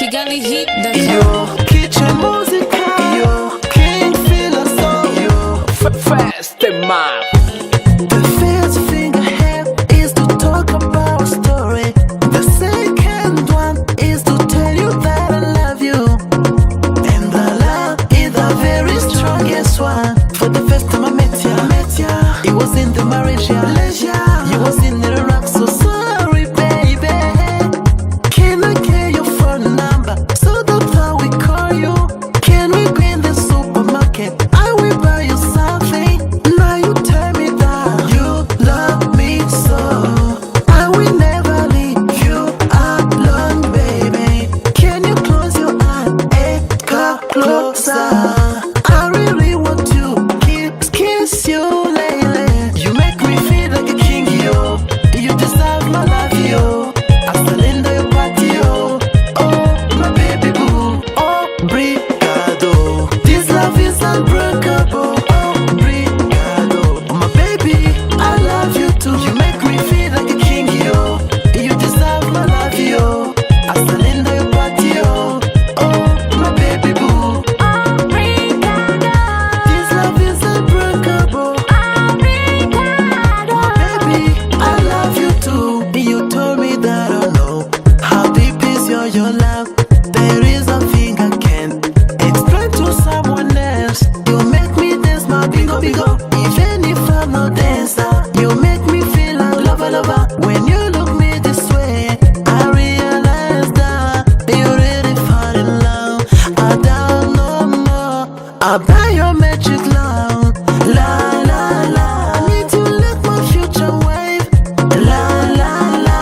KigaliHit.com. Yo, kitchen music, yo, can't feel a soul, yo, fast man. The first thing I have is to talk about a story. The second one is to tell you that I love you. And the love is the very strongest one. For the first time I met ya, it was in the marriage, you was in the rock, so sorry, baby. Can I get your phone number so that we call you? Can we go in the supermarket? I will buy you something. Now you tell me that you love me so. I will never leave you alone, baby. Can you close your eyes and come closer? I really want to kiss you lately. You make me feel like a king, yo. You deserve my love, yo. I surrender your body, yo. Oh, my baby boo. Oh, brigado. This love is unbreakable. Oh, brigado. Oh, my baby, I love you too. You make me feel like a king, yo. You deserve my love, yo. I surrender your body, yo. Oh, my baby boo. This love is unbreakable. Baby, I love you too. You told me that I know how deep is your love. There is a thing I can't explain to someone else. You make me dance my bingo. Even if I'm no dancer, you make me feel like lover. When you look me this way, I realize that you really fall in love. I don't know more about your magic love. La la la. I need to let my future wave. La la la.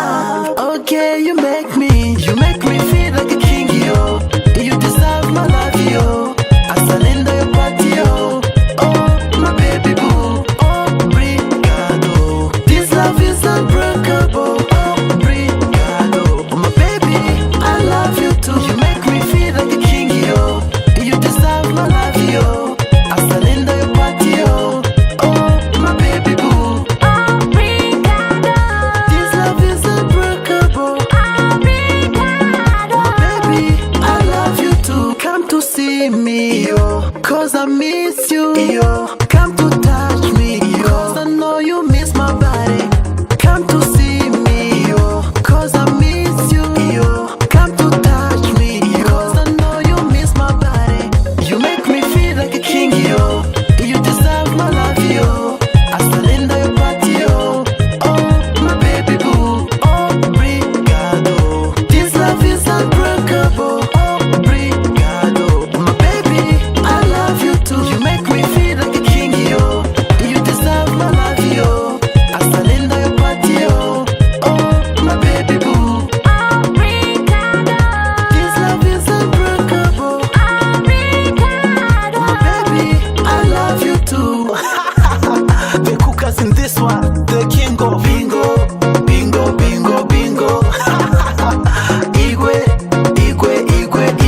Okay, you make me feel like a king, yo. You deserve my love, yo. I surrender your body, yo. Oh, my baby boo. Oh, brigado. This love is unbreakable. Oh, brigado. Oh, my baby, I love you too. You make me feel like a king, yo. You deserve my love, yo. I surrender your body, yo. Oh, my baby boo. This love is unbreakable. Baby, I love you too. Come to see me, yo, cause I miss you, yo. Come to touch me, yo, cause I know you miss my body. Come to see me, yo, cause I miss you, yo. Come to touch me, yo, cause I know you miss my body. You make me feel like a king, yo. You deserve my love, yo. I surrender your body, yo. Oh, my baby boo. Oh, brigado. This love is unbreakable. Oh, brigado. My baby, I love you too. You make me feel like a king, yo. You deserve my love, yo. I surrender your body, yo. Oh, my baby boo. This love is unbreakable. My baby, I love you too. The cookers in this one, the king of bingo.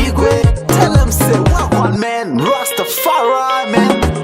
Igwe. Tell them say, one man, Rastafari, man.